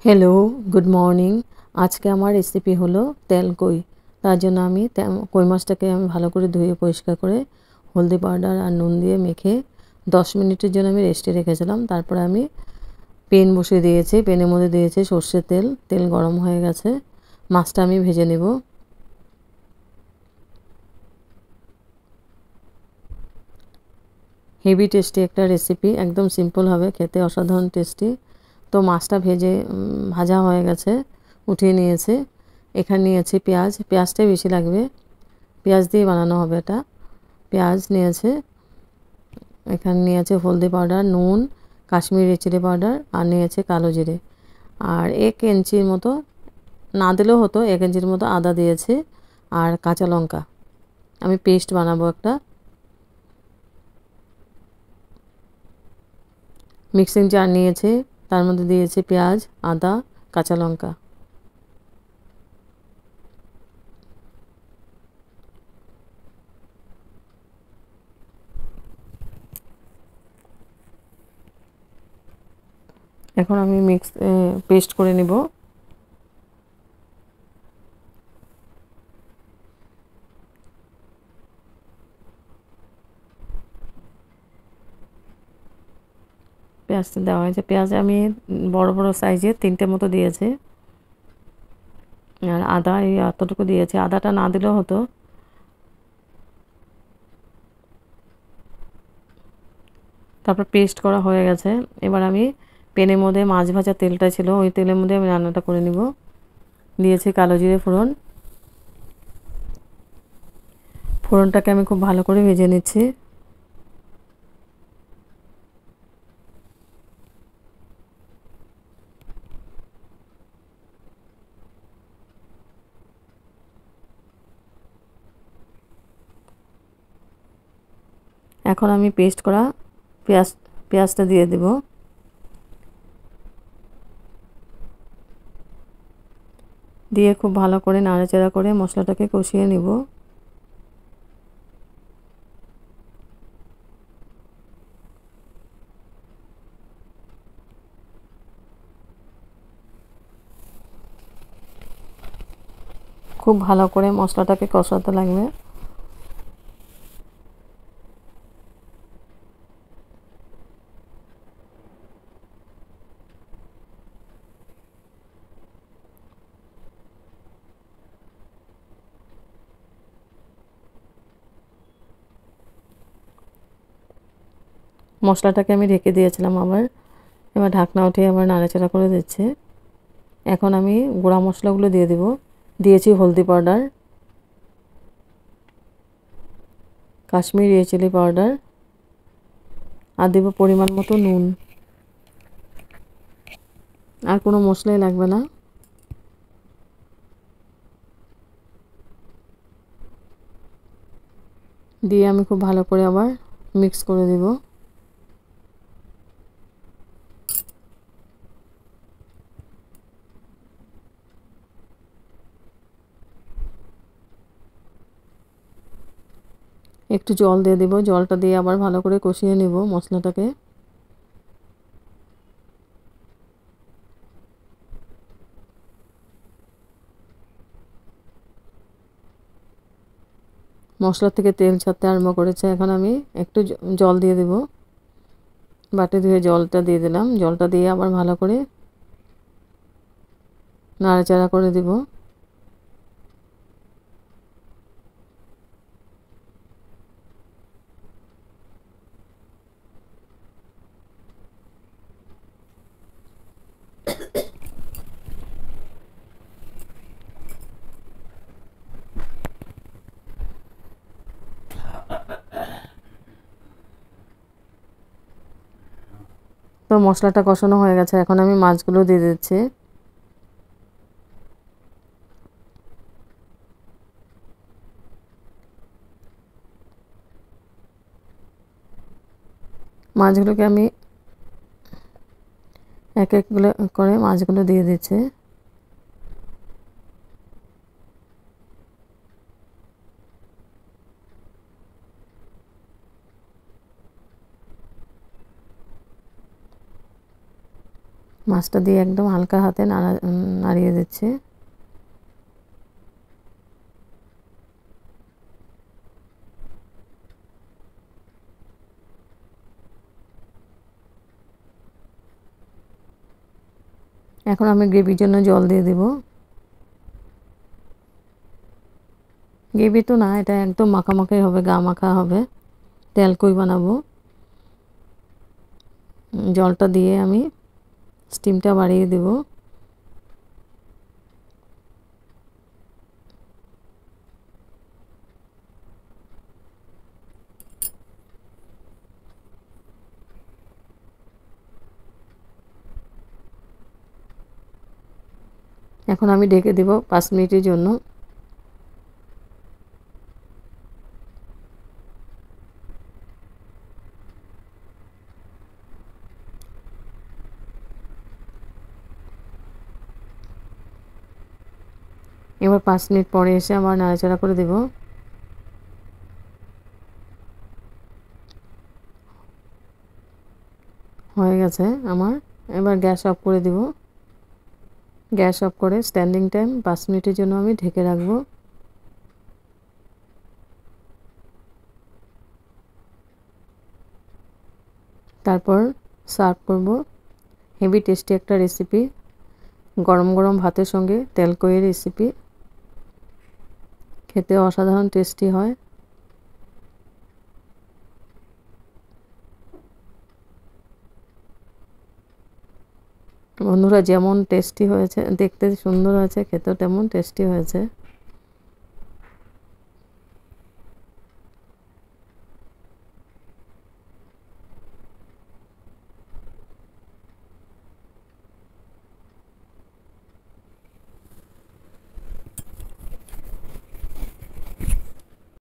Hello, good morning. আজকে আমার recipe হলো তেল কই। তার জন্য আমি কই মাছটাকে আমি ভালো করে ধুয়ে পরিষ্কার করে হলদি পাউডার আর নুন দিয়ে মেখে 10 মিনিটের জন্য আমি রেস্টে রেখেছিলাম। তারপরে আমি পেন বসিয়ে দিয়েছি। পেনের মধ্যে দিয়েছি সর্ষের তেল। তেল গরম হয়ে গেছে। মাছটা আমি ভেজে নেব। হেভি টেস্টি একটা রেসিপি, একদম সিম্পল হবে, খেতে অসাধারণ টেস্টি। তো মাছটা ভাজা হয়ে গেছে, উঠিয়ে নিয়েছি। এখানে নিয়েছি পেঁয়াজ, পেঁয়াজটাই বেশি লাগবে, পেঁয়াজ দিয়ে বানানো হবে এটা। পেঁয়াজ নিয়েছে, এখানে নিয়েছে হলদি পাউডার, নুন, কাশ্মীরি চিলি পাউডার, আর নিয়েছে কালো জিরে। আর 1 ইঞ্চির মতো, না দিলেও হতো, 1 ইঞ্চির মতো আদা দিয়েছি, আর কাঁচা লঙ্কা। আমি পেস্ট বানাবো একটা। মিক্সিং জার নিয়েছি, তার মধ্যে দিয়েছি পেঁয়াজ, আদা, কাঁচা লঙ্কা। এখন আমি পেস্ট করে নিব। পেঁয়াজটা দেওয়া হয়েছে। পেঁয়াজ আমি বড় বড় সাইজের 3টে মতো দিয়েছি। আর আদা এই এতটুকু দিয়েছি, আদাটা না দিলেও হতো। তারপর পেস্ট করা হয়ে গেছে। এবার আমি পেনের মধ্যে মাছ ভাজা তেলটা ছিল, ওই তেলের মধ্যে আমি রান্নাটা করে নিব। দিয়েছি কালো জিরে ফোড়ন। ফোড়নটাকে আমি খুব ভালো করে ভেজে নিচ্ছি। এখন আমি পেস্ট করা পেঁয়াজটা দিয়ে দেব। দিয়ে খুব ভালো করে নাড়াচাড়া করে মশলাটাকে কষিয়ে নিব। খুব ভালো করে মশলাটাকে কষাতে লাগবে। মশলাটাকে আমি ঢেকে দিয়েছিলাম আবার। এবার ঢাকনা উঠিয়ে আবার নাড়াচাড়া করে দিচ্ছি। এখন আমি গুঁড়া মশলাগুলো দিয়ে দেব। দিয়েছি হলদি পাউডার, কাশ্মীরি চিলি পাউডার, আর দেব পরিমাণ মতো নুন। আর কোনো মশলাই লাগবে না। দিয়ে আমি খুব ভালো করে আবার মিক্স করে দেব। একটু জল দিয়ে দেব। জলটা দিয়ে আবার ভালো করে কষিয়ে নেব মশলাটাকে। মশলা থেকে তেল ছাড়তে আরম্ভ করেছে। এখন আমি একটু জল দিয়ে দেব। বাটি ধুয়ে জলটা দিয়ে দিলাম। জলটা দিয়ে আবার ভালো করে নাড়াচাড়া করে দেব। তো মশলাটা কষানো হয়ে গেছে। এখন আমি মাছগুলো দিয়ে দিচ্ছি। মাছগুলোকে আমি এক এক করে মাছগুলো দিয়ে দিচ্ছি। মাছটা দিয়ে একদম হালকা হাতে নাড়িয়ে দিচ্ছি। এখন আমি গ্রেভির জন্য জল দিয়ে দেব। গ্রেভি তো না, এটা একদম মাখামাখাই হবে, গা মাখা হবে, তেল কই বানাবো। জলটা দিয়ে আমি স্টিমটা বাড়িয়ে দেব। এখন আমি ঢেকে দেব 5 মিনিটের জন্য। এবার 5 মিনিট পরে এসে আবার নাড়াচাড়া করে দেব। হয়ে গেছে আমার। এবার গ্যাস অফ করে দেব। গ্যাস অফ করে স্ট্যান্ডিং টাইম 5 মিনিটের জন্য আমি ঢেকে রাখবো। তারপর সার্ভ করব। হেভি টেস্টি একটা রেসিপি, গরম গরম ভাতের সঙ্গে তেলকইয়ের রেসিপি। খেতে অসাধারণ টেস্টি হয়। বন্ধুরা, যেমন টেস্টি হয়েছে, দেখতে সুন্দর হয়েছে, খেতেও তেমন টেস্টি হয়েছে।